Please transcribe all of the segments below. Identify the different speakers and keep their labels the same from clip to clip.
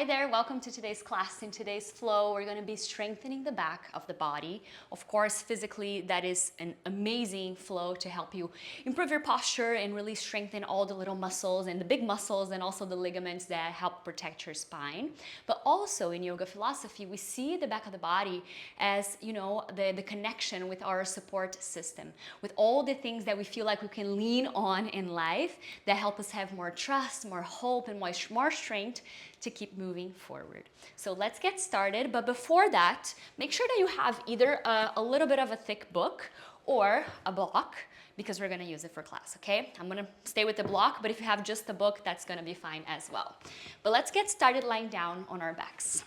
Speaker 1: Hi there, welcome to today's class. In today's flow, we're going to be strengthening the back of the body. Of course, physically, that is an amazing flow to help you improve your posture and really strengthen all the little muscles and the big muscles and also the ligaments that help protect your spine. But also in yoga philosophy, we see the back of the body as, the connection with our support system, with all the things that we feel like we can lean on in life that help us have more trust, more hope, and more strength to keep moving forward. So let's get started. But before that, make sure that you have either a little bit of a thick book or a block, because we're going to use it for class, okay? I'm going to stay with the block, but if you have just the book, that's going to be fine as well. But let's get started lying down on our backs.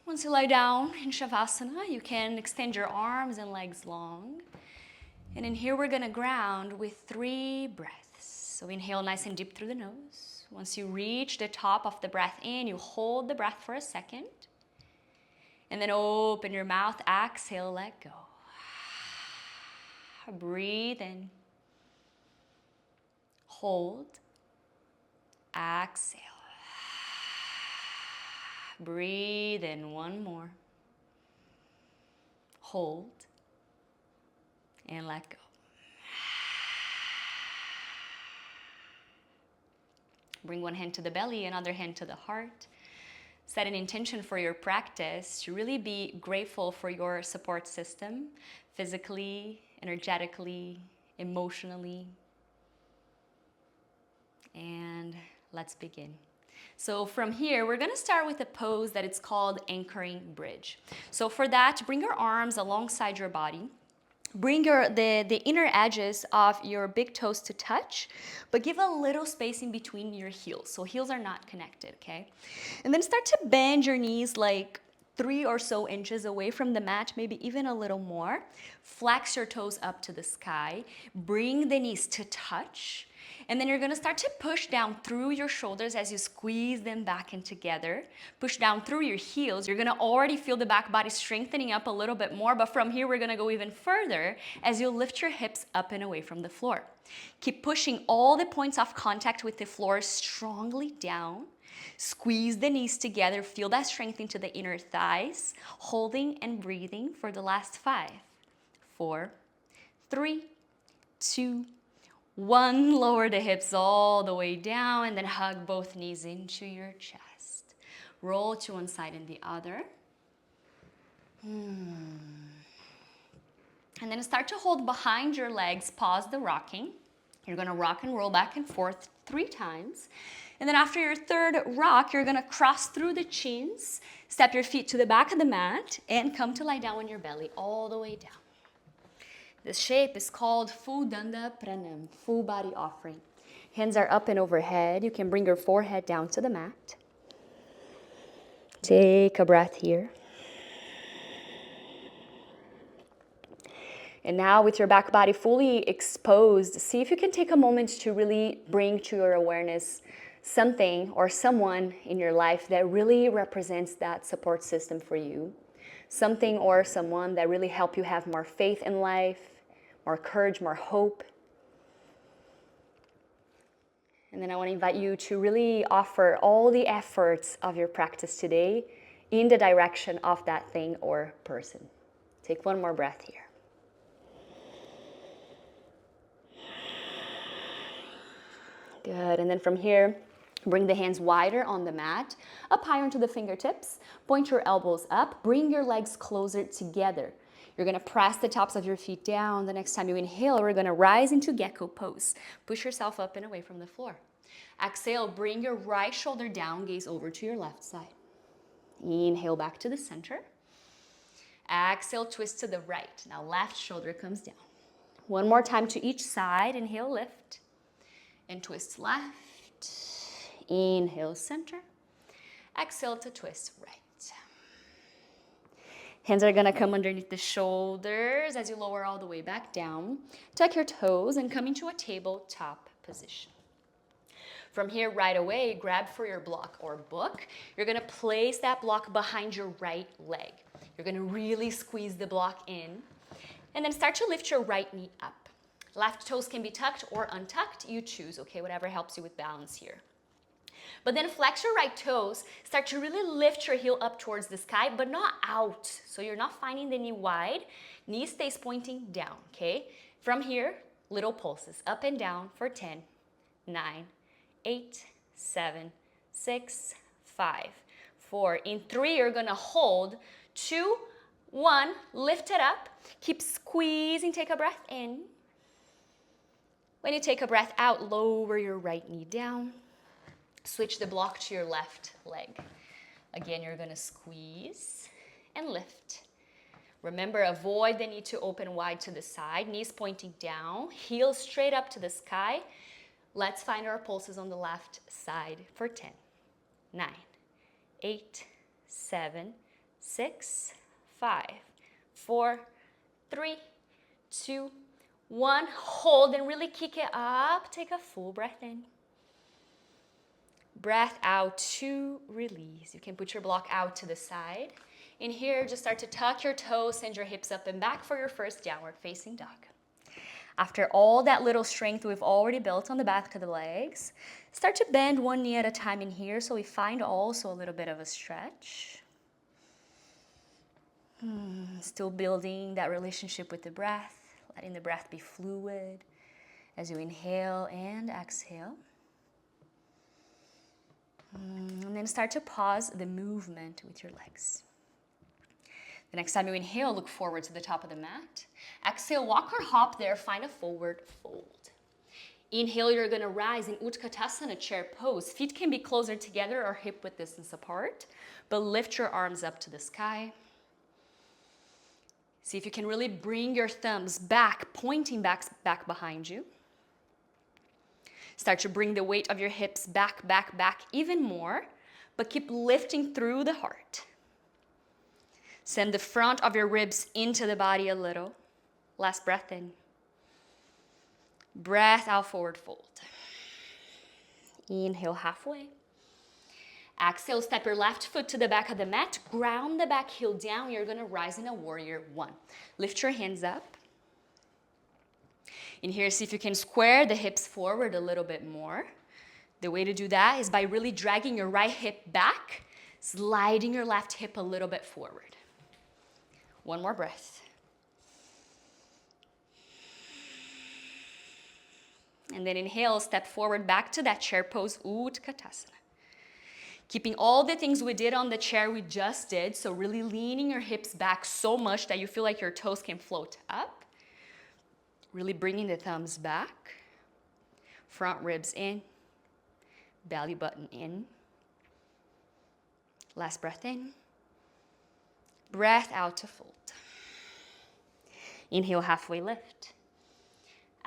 Speaker 1: Once you lie down in Savasana, you can extend your arms and legs long. And in here, we're going to ground with 3 breaths. So inhale nice and deep through the nose. Once you reach the top of the breath in, you hold the breath for a second. And then open your mouth, exhale, let go. Breathe in. Hold. Exhale. Breathe in one more. Hold. And let go. Bring one hand to the belly, another hand to the heart. Set an intention for your practice to really be grateful for your support system, physically, energetically, emotionally. And let's begin. So from here, we're going to start with a pose that it's called anchoring bridge. So for that, bring your arms alongside your body. Bring the inner edges of your big toes to touch, but give a little space in between your heels. So heels are not connected, okay? And then start to bend your knees like 3 or so inches away from the mat, maybe even a little more. Flex your toes up to the sky. Bring the knees to touch. And then you're going to start to push down through your shoulders as you squeeze them back in together. Push down through your heels. You're going to already feel the back body strengthening up a little bit more, but from here we're going to go even further as you lift your hips up and away from the floor. Keep pushing all the points of contact with the floor strongly down. Squeeze the knees together. Feel that strength into the inner thighs. Holding and breathing for the last 5, 4, 3, 2, 1, lower the hips all the way down and then hug both knees into your chest. Roll to one side and the other. And then start to hold behind your legs. Pause the rocking. You're going to rock and roll back and forth 3 times. And then after your 3rd rock, you're going to cross through the chins, step your feet to the back of the mat, and come to lie down on your belly all the way down. This shape is called Full Danda Pranayama, full body offering. Hands are up and overhead. You can bring your forehead down to the mat. Take a breath here. And now with your back body fully exposed, see if you can take a moment to really bring to your awareness something or someone in your life that really represents that support system for you. Something or someone that really help you have more faith in life, more courage, more hope. And then I want to invite you to really offer all the efforts of your practice today in the direction of that thing or person. Take one more breath here. Good. And then from here, bring the hands wider on the mat, up higher into the fingertips. Point your elbows up. Bring your legs closer together. You're going to press the tops of your feet down. The next time you inhale, we're going to rise into gecko pose. Push yourself up and away from the floor. Exhale, bring your right shoulder down, gaze over to your left side. Inhale back to the center. Exhale, twist to the right. Now left shoulder comes down. One more time to each side. Inhale, lift. And twist left. Inhale, center. Exhale to twist right. Hands are going to come underneath the shoulders as you lower all the way back down. Tuck your toes and come into a tabletop position. From here, right away, grab for your block or book. You're going to place that block behind your right leg. You're going to really squeeze the block in. And then start to lift your right knee up. Left toes can be tucked or untucked. You choose, okay? Whatever helps you with balance here. But then flex your right toes. Start to really lift your heel up towards the sky, but not out. So you're not finding the knee wide. Knee stays pointing down, okay? From here, little pulses up and down for 10, 9, 8, 7, 6, 5, 4. In 3, you're gonna hold. 2, 1, lift it up. Keep squeezing, take a breath in. When you take a breath out, lower your right knee down. Switch the block to your left leg. Again, you're gonna squeeze and lift. Remember, avoid the need to open wide to the side, knees pointing down, heels straight up to the sky. Let's find our pulses on the left side for 10, 9, 8, 7, 6, 5, 4, 3, 2, 1. Hold and really kick it up. Take a full breath in. Breath out to release. You can put your block out to the side. In here, just start to tuck your toes, send your hips up and back for your first downward facing dog. After all that little strength we've already built on the back of the legs, start to bend one knee at a time in here so we find also a little bit of a stretch. Still building that relationship with the breath, letting the breath be fluid as you inhale and exhale. And then start to pause the movement with your legs. The next time you inhale, look forward to the top of the mat. Exhale, walk or hop there, find a forward fold. Inhale, you're gonna rise in Utkatasana, chair pose. Feet can be closer together or hip width distance apart, but lift your arms up to the sky. See if you can really bring your thumbs back, pointing back behind you. Start to bring the weight of your hips back even more, but keep lifting through the heart. Send the front of your ribs into the body a little. Last breath in. Breath out, forward fold. Inhale halfway. Exhale, step your left foot to the back of the mat. Ground the back heel down. You're gonna rise in a warrior 1. Lift your hands up. In here, see if you can square the hips forward a little bit more. The way to do that is by really dragging your right hip back, sliding your left hip a little bit forward. One more breath. And then inhale, step forward back to that chair pose, Utkatasana. Keeping all the things we did on the chair we just did, so really leaning your hips back so much that you feel like your toes can float up. Really bringing the thumbs back. Front ribs in. Belly button in. Last breath in. Breath out to fold. Inhale, halfway lift.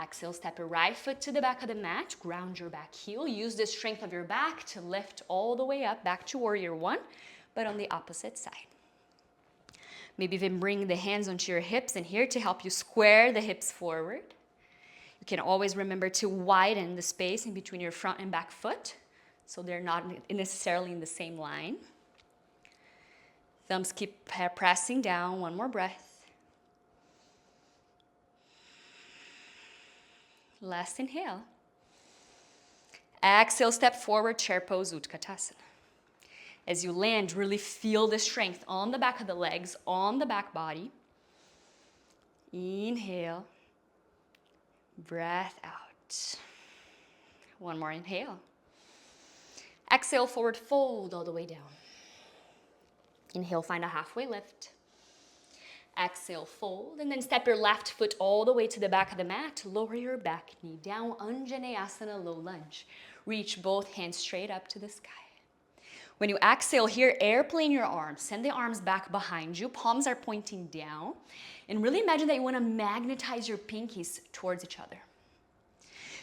Speaker 1: Exhale, step your right foot to the back of the mat. Ground your back heel. Use the strength of your back to lift all the way up, back to warrior 1, but on the opposite side. Maybe even bring the hands onto your hips in here to help you square the hips forward. You can always remember to widen the space in between your front and back foot so they're not necessarily in the same line. Thumbs keep pressing down. One more breath. Last inhale. Exhale, step forward, chair pose, Utkatasana. As you land, really feel the strength on the back of the legs, on the back body. Inhale. Breath out. One more inhale. Exhale, forward fold all the way down. Inhale, find a halfway lift. Exhale, fold, and then step your left foot all the way to the back of the mat. Lower your back knee down, Anjaneyasana, low lunge. Reach both hands straight up to the sky. When you exhale here, airplane your arms. Send the arms back behind you. Palms are pointing down. And really imagine that you want to magnetize your pinkies towards each other.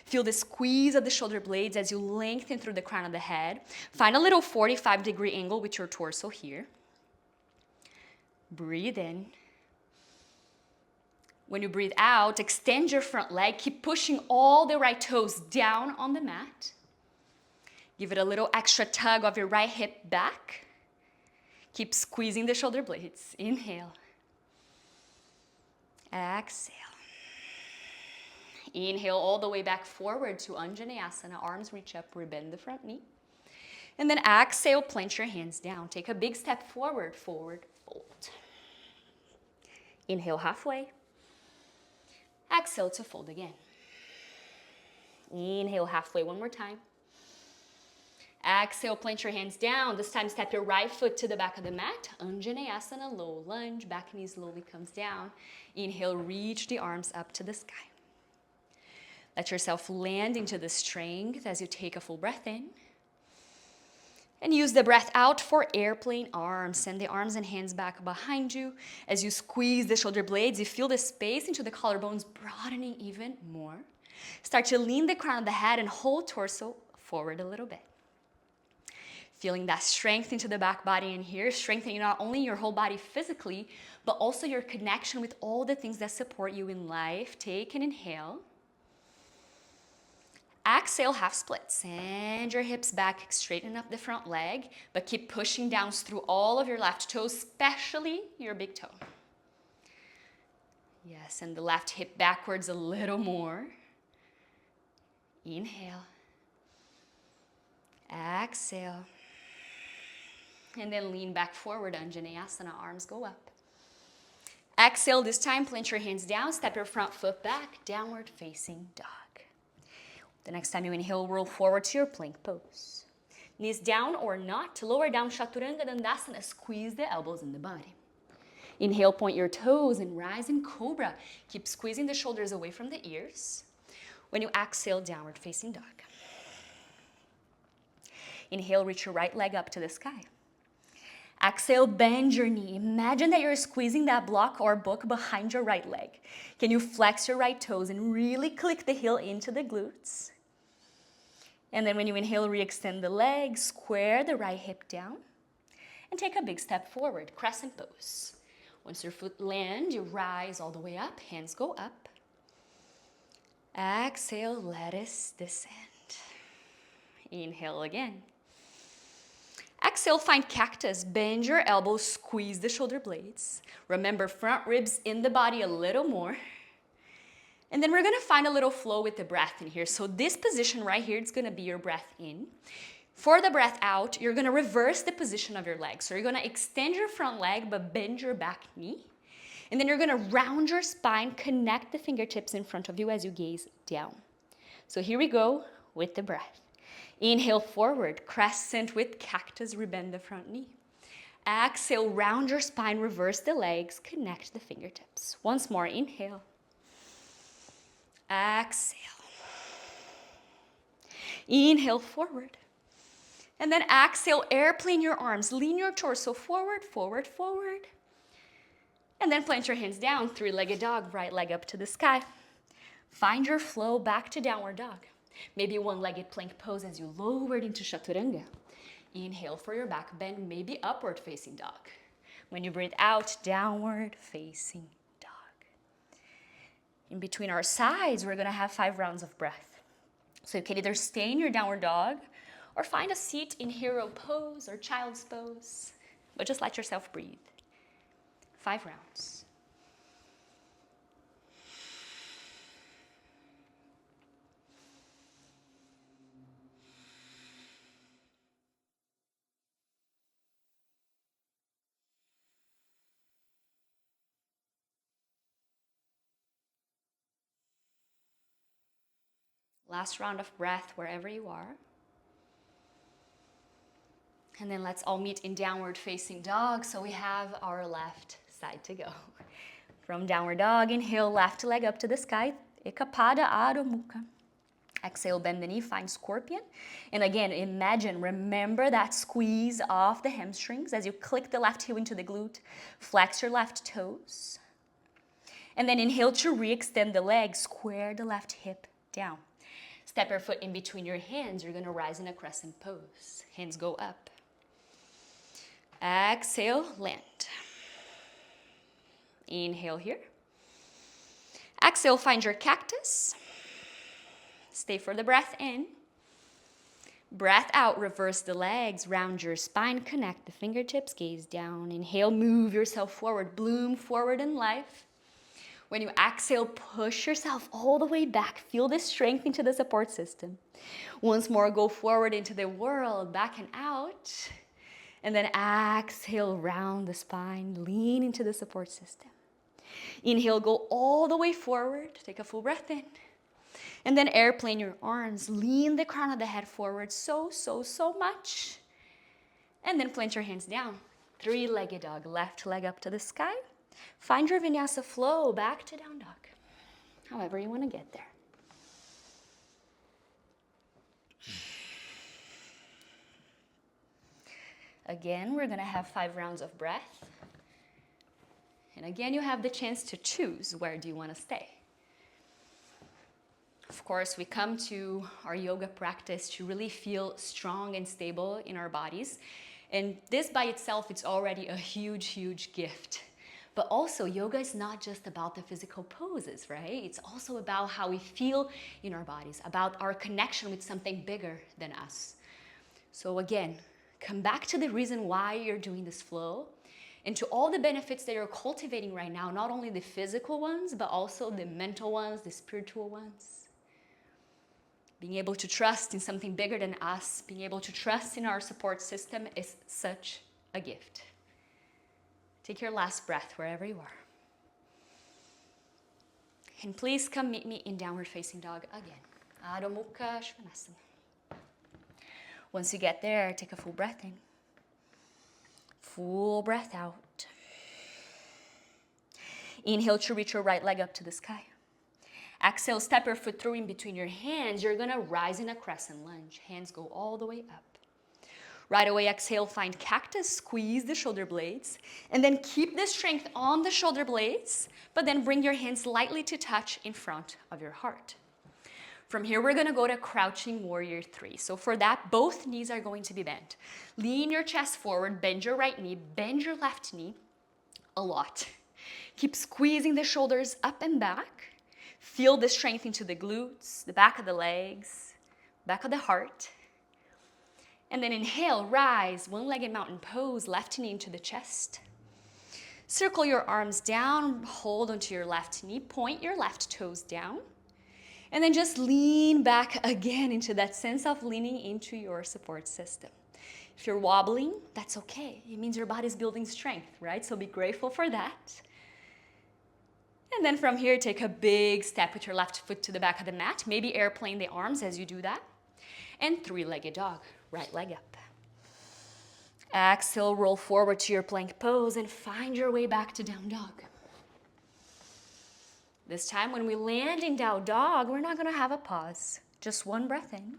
Speaker 1: Feel the squeeze of the shoulder blades as you lengthen through the crown of the head. Find a little 45-degree angle with your torso here. Breathe in. When you breathe out, extend your front leg. Keep pushing all the right toes down on the mat. Give it a little extra tug of your right hip back. Keep squeezing the shoulder blades. Inhale. Exhale. Inhale all the way back forward to Anjaneyasana. Arms reach up, rebend the front knee. And then exhale, plant your hands down. Take a big step forward, forward, fold. Inhale halfway. Exhale to fold again. Inhale halfway one more time. Exhale, plant your hands down. This time step your right foot to the back of the mat. Anjaneyasana, low lunge. Back knee slowly comes down. Inhale, reach the arms up to the sky. Let yourself land into the strength as you take a full breath in. And use the breath out for airplane arms. Send the arms and hands back behind you. As you squeeze the shoulder blades, you feel the space into the collarbones broadening even more. Start to lean the crown of the head and hold torso forward a little bit. Feeling that strength into the back body in here, strengthening not only your whole body physically, but also your connection with all the things that support you in life. Take an inhale. Exhale, half split. Send your hips back, straighten up the front leg, but keep pushing down through all of your left toes, especially your big toe. Yes, and the left hip backwards a little more. Inhale. Exhale. And then lean back forward, Anjaneyasana, arms go up. Exhale, this time plant your hands down, step your front foot back, downward facing dog. The next time you inhale, roll forward to your plank pose. Knees down or not, lower down, Chaturanga Dandasana, squeeze the elbows in the body. Inhale, point your toes and rise in Cobra. Keep squeezing the shoulders away from the ears. When you exhale, downward facing dog. Inhale, reach your right leg up to the sky. Exhale, bend your knee. Imagine that you're squeezing that block or book behind your right leg. Can you flex your right toes and really click the heel into the glutes? And then when you inhale, re-extend the leg, square the right hip down, and take a big step forward, crescent pose. Once your foot lands, you rise all the way up, hands go up. Exhale, lettuce descend. Inhale again. Exhale, find cactus. Bend your elbows, squeeze the shoulder blades. Remember, front ribs in the body a little more. And then we're gonna find a little flow with the breath in here. So this position right here, it's gonna be your breath in. For the breath out, you're gonna reverse the position of your leg. So you're gonna extend your front leg, but bend your back knee. And then you're gonna round your spine, connect the fingertips in front of you as you gaze down. So here we go with the breath. Inhale forward, crescent with cactus, rebend the front knee. Exhale, round your spine, reverse the legs, connect the fingertips. Once more, inhale. Exhale. Inhale forward. And then exhale, airplane your arms, lean your torso forward, forward, forward. And then plant your hands down, three-legged dog, right leg up to the sky. Find your flow back to downward dog. Maybe one-legged plank pose as you lower it into Chaturanga. Inhale for your back bend, maybe upward facing dog. When you breathe out, downward facing dog. In between our sides, we're gonna have 5 rounds of breath. So you can either stay in your downward dog or find a seat in hero pose or child's pose, but just let yourself breathe. 5 rounds. Last round of breath wherever you are. And then let's all meet in downward facing dog. So we have our left side to go. From downward dog, inhale, left leg up to the sky. Ekapada Adho Mukha. Exhale, bend the knee, find scorpion. And again, imagine, remember that squeeze off the hamstrings as you click the left heel into the glute. Flex your left toes. And then inhale to re-extend the leg, square the left hip down. Step your foot in between your hands. You're gonna rise in a crescent pose. Hands go up. Exhale, land. Inhale here. Exhale, find your cactus. Stay for the breath in. Breath out, reverse the legs, round your spine, connect the fingertips, gaze down. Inhale, move yourself forward, bloom forward in life. When you exhale, push yourself all the way back. Feel the strength into the support system. Once more, go forward into the world, back and out. And then exhale, round the spine, lean into the support system. Inhale, go all the way forward. Take a full breath in. And then airplane your arms. Lean the crown of the head forward so much. And then plant your hands down. Three-legged dog. Left leg up to the sky. Find your vinyasa flow back to down dog. However you want to get there. Again, we're going to have 5 rounds of breath. And again, you have the chance to choose where do you want to stay. Of course, we come to our yoga practice to really feel strong and stable in our bodies. And this by itself, it's already a huge gift. But also, yoga is not just about the physical poses, right? It's also about how we feel in our bodies, about our connection with something bigger than us. So again, come back to the reason why you're doing this flow and to all the benefits that you're cultivating right now, not only the physical ones, but also the mental ones, the spiritual ones. Being able to trust in something bigger than us, being able to trust in our support system is such a gift. Take your last breath wherever you are. And please come meet me in downward facing dog again. Adho Mukha Svanasana. Once you get there, take a full breath in. Full breath out. Inhale to reach your right leg up to the sky. Exhale, step your foot through in between your hands. You're gonna rise in a crescent lunge. Hands go all the way up. Right away, exhale, find cactus, squeeze the shoulder blades, and then keep the strength on the shoulder blades, but then bring your hands lightly to touch in front of your heart. From here, we're gonna go to crouching warrior 3. So for that, both knees are going to be bent. Lean your chest forward, bend your right knee, bend your left knee a lot. Keep squeezing the shoulders up and back. Feel the strength into the glutes, the back of the legs, back of the heart. And then inhale, rise, one-legged mountain pose, left knee into the chest. Circle your arms down, hold onto your left knee, point your left toes down. And then just lean back again into that sense of leaning into your support system. If you're wobbling, that's okay. It means your body's building strength, right? So be grateful for that. And then from here, take a big step with your left foot to the back of the mat. Maybe airplane the arms as you do that. And three-legged dog, right leg up. Exhale, roll forward to your plank pose and find your way back to down dog. This time when we land in down dog, we're not gonna have a pause. Just one breath in.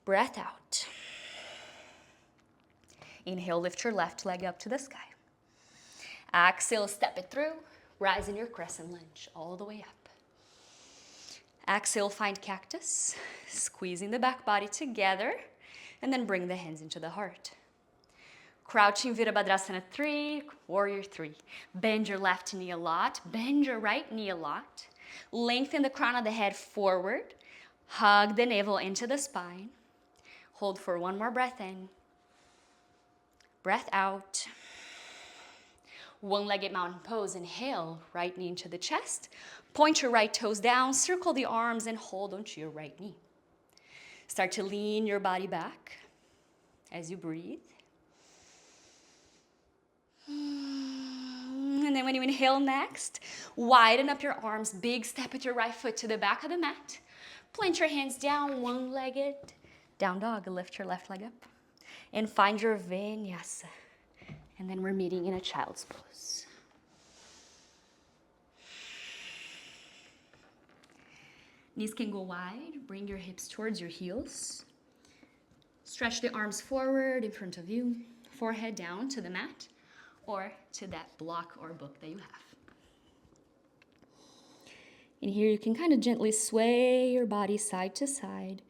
Speaker 1: Breath out. Inhale, lift your left leg up to the sky. Exhale, step it through. Rise in your crescent lunge all the way up. Exhale, find cactus. Squeezing the back body together. And then bring the hands into the heart. Crouching Virabhadrasana 3, warrior 3. Bend your left knee a lot. Bend your right knee a lot. Lengthen the crown of the head forward. Hug the navel into the spine. Hold for one more breath in. Breath out. One-legged mountain pose. Inhale, right knee into the chest. Point your right toes down. Circle the arms and hold onto your right knee. Start to lean your body back as you breathe. And then when you inhale next, widen up your arms. Big step with your right foot to the back of the mat. Plant your hands down, one-legged. Down dog, lift your left leg up. And find your vinyasa. And then we're meeting in a child's pose. Knees can go wide. Bring your hips towards your heels. Stretch the arms forward in front of you. Forehead down to the mat or to that block or book that you have. And here you can kind of gently sway your body side to side.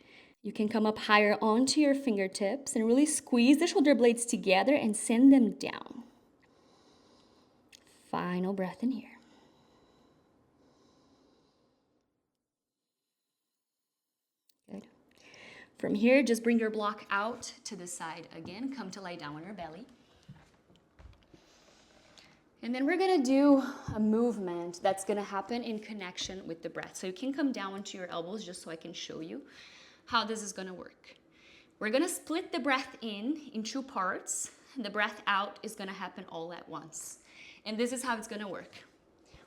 Speaker 1: You can come up higher onto your fingertips and really squeeze the shoulder blades together and send them down. Final breath in here. Good. From here, just bring your block out to the side again. Come to lie down on your belly. And then we're gonna do a movement that's gonna happen in connection with the breath. So you can come down onto your elbows just so I can show you how this is gonna work. We're gonna split the breath in 2 parts. The breath out is gonna happen all at once. And this is how it's gonna work.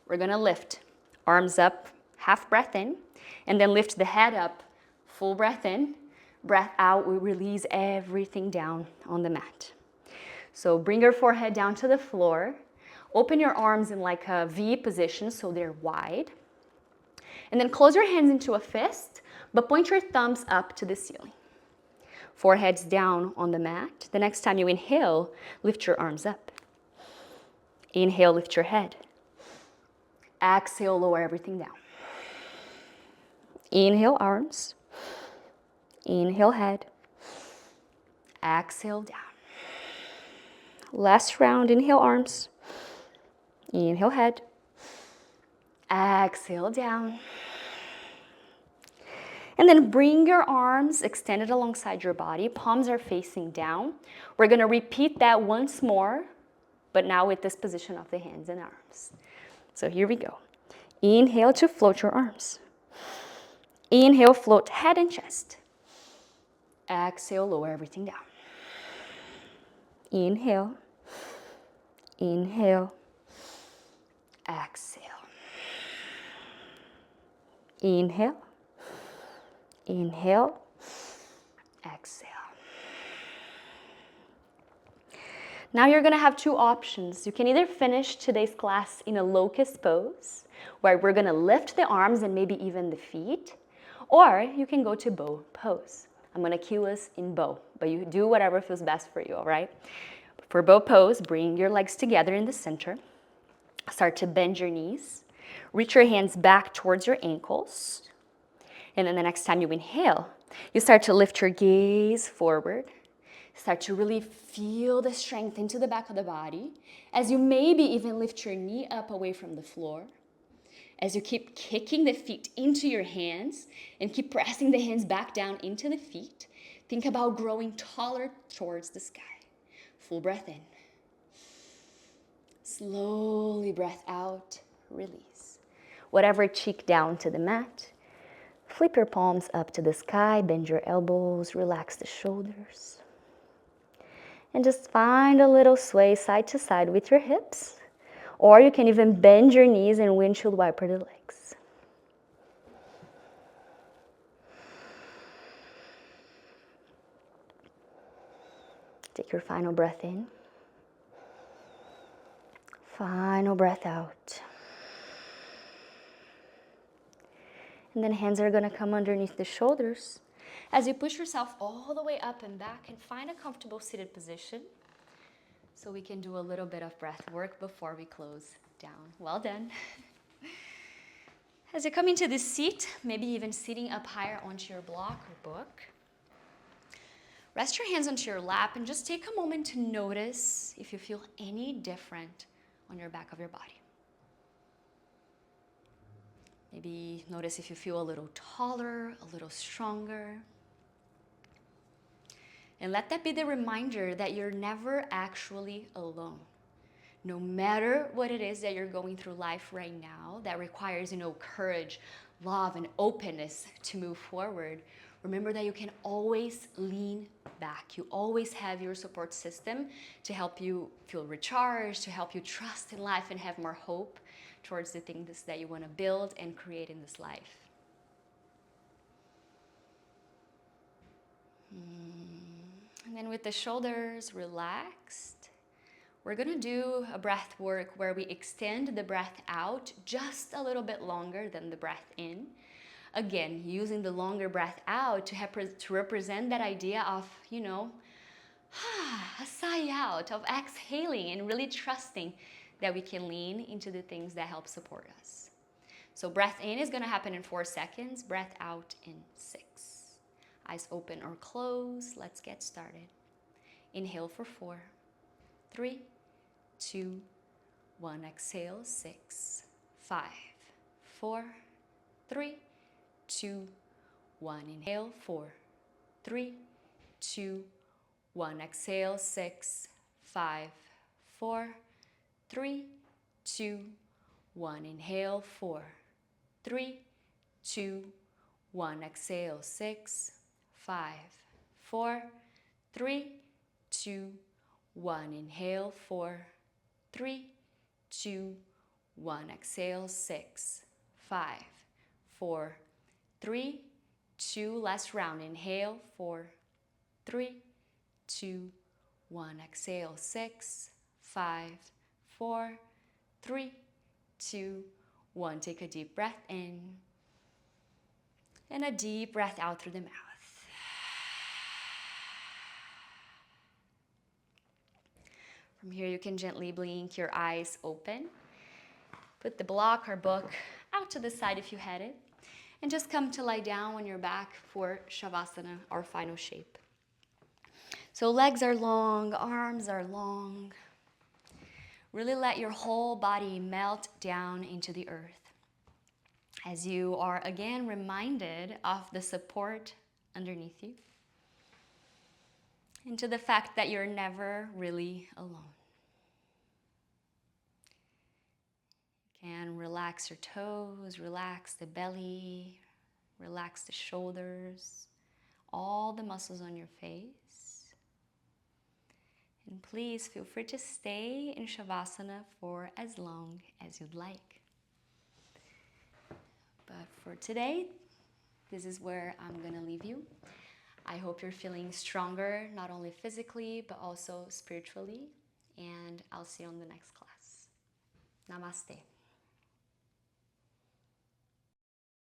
Speaker 1: We're gonna lift, arms up, half breath in, and then lift the head up, full breath in, breath out, we release everything down on the mat. So bring your forehead down to the floor, open your arms in like a V position so they're wide, and then close your hands into a fist, but point your thumbs up to the ceiling. Forehead's down on the mat. The next time you inhale, lift your arms up. Inhale, lift your head. Exhale, lower everything down. Inhale, arms. Inhale, head. Exhale, down. Last round, inhale, arms. Inhale, head. Exhale, down. And then bring your arms extended alongside your body. Palms are facing down. We're going to repeat that once more, but now with this position of the hands and arms. So here we go. Inhale to float your arms. Inhale, float head and chest. Exhale, lower everything down. Inhale. Inhale. Exhale. Inhale. Inhale. Exhale. Now you're going to have 2 options. You can either finish today's class in a locust pose, where we're going to lift the arms and maybe even the feet, or you can go to bow pose. I'm going to cue us in bow, but you do whatever feels best for you, all right? For bow pose, bring your legs together in the center. Start to bend your knees. Reach your hands back towards your ankles. And then the next time you inhale, you start to lift your gaze forward. Start to really feel the strength into the back of the body as you maybe even lift your knee up away from the floor. As you keep kicking the feet into your hands and keep pressing the hands back down into the feet, think about growing taller towards the sky. Full breath in. Slowly breath out, release. Whatever cheek down to the mat. Flip your palms up to the sky, bend your elbows, relax the shoulders. And just find a little sway side to side with your hips. Or you can even bend your knees and windshield wiper the legs. Take your final breath in. Final breath out. And then hands are going to come underneath the shoulders as you push yourself all the way up and back and find a comfortable seated position so we can do a little bit of breath work before we close down. Well done. As you come into this seat, maybe even sitting up higher onto your block or book, rest your hands onto your lap and just take a moment to notice if you feel any different on your back of your body. Maybe notice if you feel a little taller, a little stronger. And let that be the reminder that you're never actually alone. No matter what it is that you're going through life right now that requires, courage, love, and openness to move forward, remember that you can always lean back. You always have your support system to help you feel recharged, to help you trust in life and have more hope towards the things that you want to build and create in this life. And then with the shoulders relaxed, we're going to do a breath work where we extend the breath out just a little bit longer than the breath in. Again, using the longer breath out to represent that idea of, a sigh out, of exhaling and really trusting that we can lean into the things that help support us. So breath in is going to happen in 4 seconds, breath out in 6. Eyes open or closed. Let's get started. Inhale for 4, 3, 2, 1. Exhale, 6, 5, 4, 3, 2, 1. Inhale, 4, 3, 2, 1. Exhale, 6, 5, 4, 3, 2, 1. Inhale, 4, 3, 2, 1. Exhale, 6, 5, 4, 3, 2, 1. Inhale, 4, 3, 2, 1. Exhale, 6, 5, 4, 3, 2. Last round. Inhale, 4, 3, 2, 1. Exhale, 6, 5, 4, 3, 2, 1. Take a deep breath in and a deep breath out through the mouth. From here, you can gently blink your eyes open. Put the block or book out to the side if you had it. And just come to lie down on your back for Savasana, our final shape. So legs are long, arms are long. Really let your whole body melt down into the earth as you are again reminded of the support underneath you and to the fact that you're never really alone. You can relax your toes, relax the belly, relax the shoulders, all the muscles on your face. And please feel free to stay in Shavasana for as long as you'd like. But for today, this is where I'm going to leave you. I hope you're feeling stronger, not only physically, but also spiritually. And I'll see you on the next class. Namaste.